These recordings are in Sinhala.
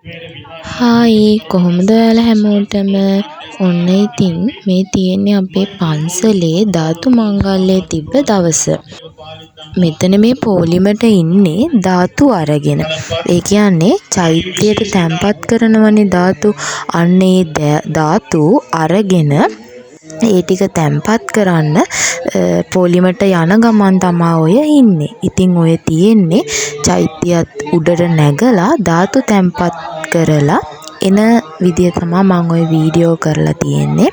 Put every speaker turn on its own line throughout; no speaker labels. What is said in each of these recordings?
හායි කොහොමද ඔයාලා හැමෝටම ඔන්න ඉතින් මේ තියෙන්නේ අපේ පන්සලේ ධාතු මංගල්‍යයේ තිබ්බ දවස. මෙතන මේ පොලිමට ඉන්නේ ධාතු අරගෙන. ඒ කියන්නේ චෛත්‍යයට තැන්පත් කරනවනේ ධාතු. අන්න ඒ ධාතු අරගෙන ඒ ටික තැන්පත් කරන්න පොලිමට යන ගමන් තමා ඔය ඉන්නේ. ඉතින් ඔය තියෙන්නේ චෛත්‍යයත් උඩට නැගලා ධාතු තැන්පත් කරලා එන විදිය තමයි මම ওই වීඩියෝ කරලා තියෙන්නේ.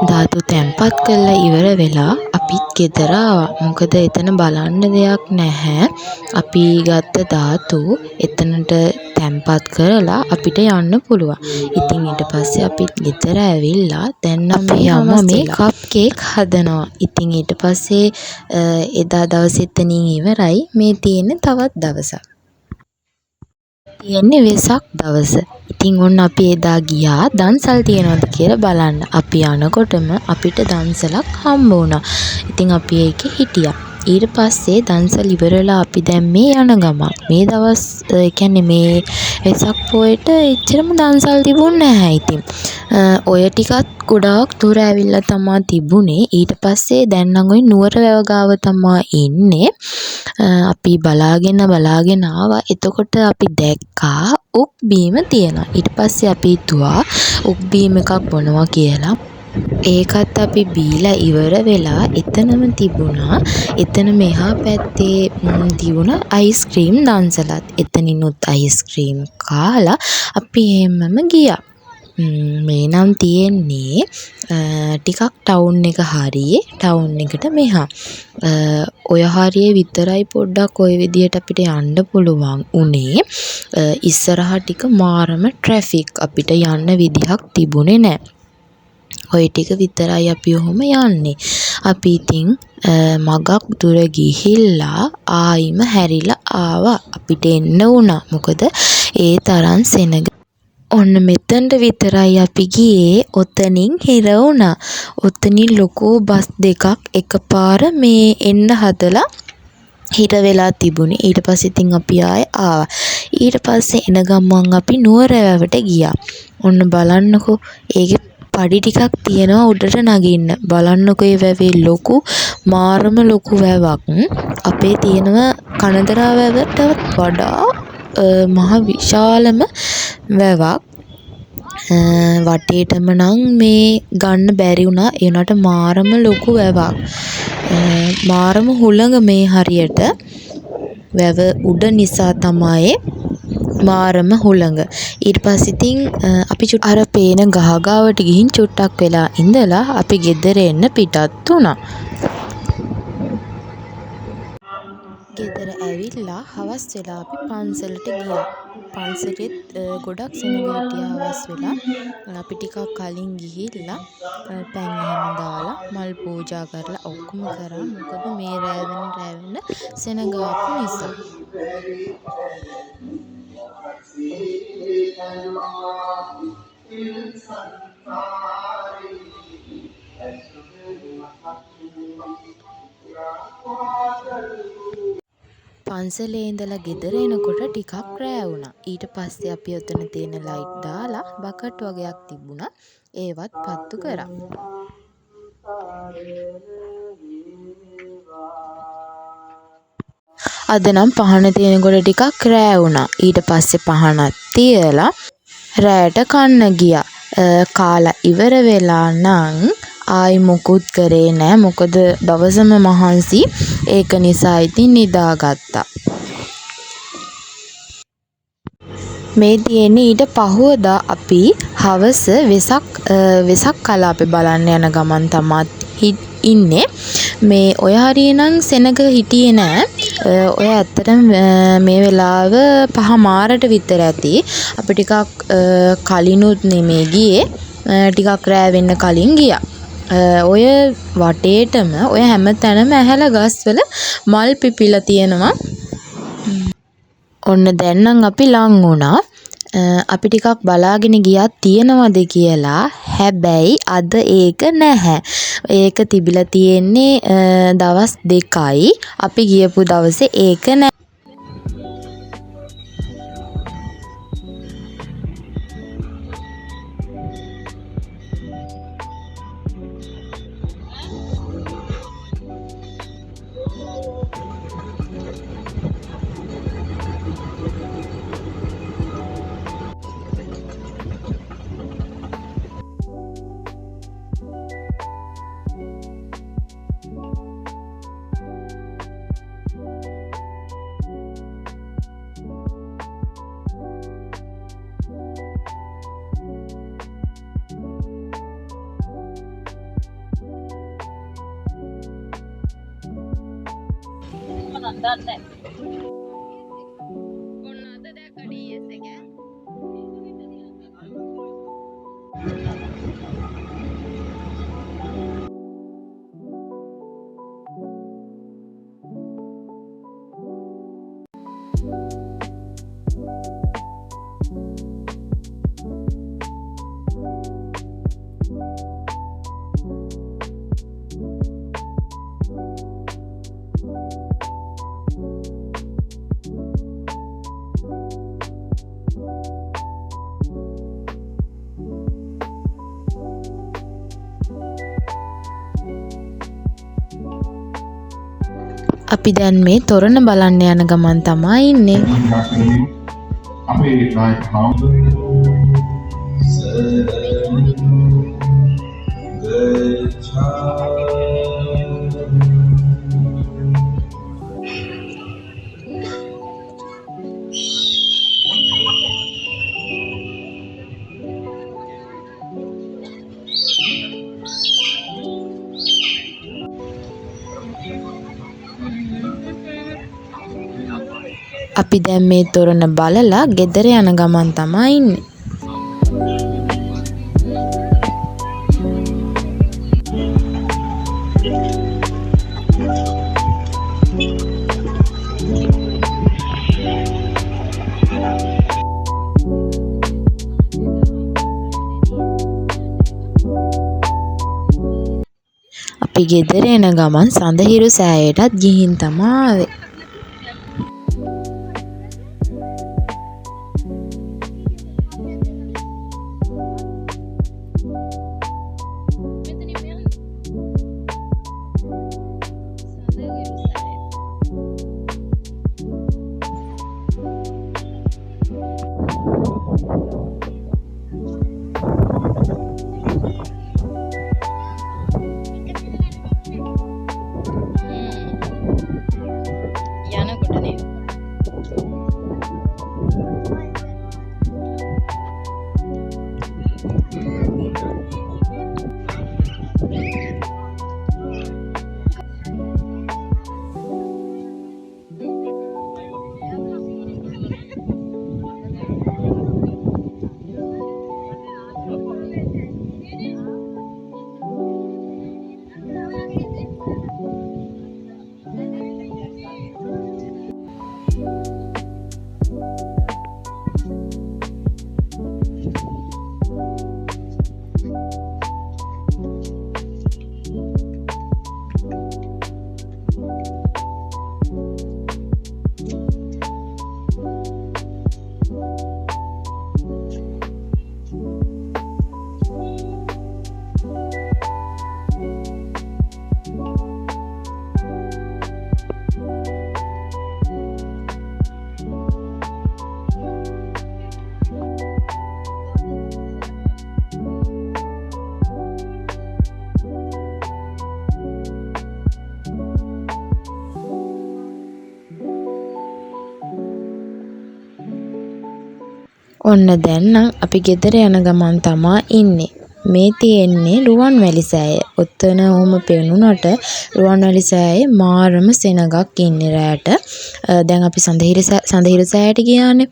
ධාතු තැන්පත් කරලා ඉවර වෙලා අපිත් ගෙදර ආවා. මොකද එතන බලන්න දෙයක් නැහැ. අපි ගත්ත ධාතු එතනට තැන්පත් කරලා අපිට යන්න පුළුවන්. ඉතින් ඊට පස්සේ අපි ගෙදර ඇවිල්ලා දැන් අපි අම්මා මේ කප් කේක් හදනවා. ඉතින් ඊට පස්සේ එදා දවස් එතනින් ඉවරයි. මේ තියෙන තවත් දවසක්. තියෙන්නේ වෙසක් දවස. ඉතින් ඔන්න අපි එදා ගියා දන්සල් තියනවද කියලා බලන්න. අපි යනකොටම අපිට දන්සලක් හම්බ වුණා. ඉතින් අපි ඒකේ හිටියා. ඊට පස්සේ දන්සල් ඉවරලා අපි දැන් මේ යන ගමන් මේ දවස් කියන්නේ මේ වෙසක් පොයට එච්චරම දන්සල් තිබුණේ නැහැ. ඉතින් ඔය ටිකත් ගොඩාක් දුර ඇවිල්ලා තමා තිබුණේ. ඊට පස්සේ දැන් නම් ওই නුවරවැව ගාව තමා ඉන්නේ. අපි බලාගෙන ආවා. එතකොට අපි දැක්කා උක් බීම තියෙනවා. ඊට පස්සේ අපි හිතුවා උක් බීම එකක් බොනවා කියලා. ඒකත් අපි බීලා ඉවර වෙලා එතනම තිබුණා. එතන මෙහා පැත්තේ තිබුණා අයිස්ක්‍රීම් දන්සලත්. එතනිනුත් අයිස්ක්‍රීම් කාලා අපි එහෙමම ගියා. මේ නම් තියෙන්නේ ටිකක් ටවුන් එක හරියේ ටවුන් එකට මෙහා. ඔය හරියේ විතරයි පොඩ්ඩක් ওই විදියට අපිට යන්න පුළුවන් උනේ. ඉස්සරහා ටික මාරම ට්‍රැෆික් අපිට යන්න විදිහක් තිබුණේ නැහැ. ඔය ටික විතරයි අපි ඔහොම යන්නේ. අපි ඉතින් මගක් දුර ගිහිල්ලා ආයිම හැරිලා ආවා. අපිට එන්න වුණා. මොකද ඒ තරම් සෙනග ඔන්න මෙතනට විතරයි අපි ගියේ. ඔතනින් හිර වුණා. ඔතනින් ලොකු බස් දෙකක් එකපාර මේ එන්න හදලා හිර වෙලා තිබුණේ. ඊට පස්සේ ඉතින් අපි ආයේ ආවා. ඊට පස්සේ එන ගමන් අපි නුවරවැවට ගියා. ඔන්න බලන්නකෝ ඒකේ පඩි ටිකක් තියෙනවා උඩට නගින්න. බලන්නකෝ ඒ වැවේ ලොකු මාරම ලොකු වැවක්. අපේ තියෙනවා කනදරා වැවටත් වඩා මහ විශාලම වැවක්. වටේටම නම් මේ ගන්න බැරි වුණා. ඒ උනාට මාරම ලොකු වැවක්. මාරම හුළඟ මේ හරියට වැව උඩ නිසා තමයි මාරම හුළඟ. ඊට පස්සේ ඉතින් අපි අර පේන ගහගාවට ගිහින් චුට්ටක් වෙලා ඉඳලා අපි ගෙදර එන්න පිටත් වුණා. ගෙදර ඇවිල්ලා හවස් වෙලා අපි පන්සලට ගියා. පන්සලෙත් ගොඩක් සෙනග හිටියා හවස් වෙලා. අපි ටිකක් කලින් ගිහිල්ලා පැන් එහෙම දාලා මල් පූජා කරලා ඔක්කොම කරා. මොකද මේ රැවෙන සෙනග ආපු නිසා. පන්සලේ ඉඳලා ගෙදර එනකොට ටිකක් රෑ වුණා. ඊට පස්සේ අපි ඔතන තියෙන ලයිට් දාලා බකට් වගේක් තිබුණා. ඒවත් පත්තු කරා. අද නම් පහන තියෙනකොට ටිකක් රෑ වුණා. ඊට පස්සේ පහනක් තියලා රෑට කන්න ගියා. කාලා ඉවර වෙලා නම් ආයි මොකුත් කරේ නෑ. මොකද දවසම මහන්සි. ඒක නිසා ඉතින් නිදාගත්තා. මේ තියෙන්නේ ඊට පහුවදා අපි හවස වෙසක් කලාප බලන්න යන ගමන් තමයි ඉන්නේ. මේ ඔය හරිය නම් සෙනග හිටියේ නෑ. ඔය ඇත්තටම මේ වෙලාව 5 මාරට විතර ඇති. අපි ටිකක් කලිනුත් නෙමේ ගියේ. ටිකක් රෑ වෙන්න කලින් ගියා. ඔය වටේටම ඔය හැම තැනම ඇහැලා ගස්වල මල් පිපිලා තියෙනවා. ඔන්න දැන් නම් අපි ලං වුණා. අපි ටිකක් බලාගෙන ගියා තියෙනවද කියලා. හැබැයි අද ඒක නැහැ. ඒක තිබිලා තියෙන්නේ දවස් 2යි. අපි ගියපු දවසේ ඒක නැහැ. අපි දැන් මේ තොරණ බලන්න යන ගමන් තමයි ඉන්නේ.
අපේ නායක
අපි දැන් මේ තොරණ බලලා ගෙදර යන ගමන් තමයි ඉන්නේ. අපි ගෙදර එන ගමන් සඳහිරු සෑයටත් ගිහින් තමයි ආවේ. ඔන්න දැන් නම් අපි ගෙදර යන ගමන් තමා ඉන්නේ. මේ තියෙන්නේ රුවන්වැලි සෑය. ඔතන ඔහොම පෙනුනට රුවන්වැලි සෑයේ මාරම සෙනගක් ඉන්නේ රැට. දැන් අපි සඳහිර සෑයට ගියානේ.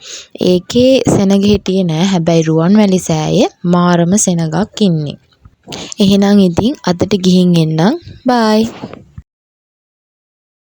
ඒකේ සෙනග හිටියේ නෑ. හැබැයි රුවන්වැලි සෑයේ මාරම සෙනගක් ඉන්නේ. එහෙනම් ඉතින් අදට ගිහින් එන්නම්. බයි.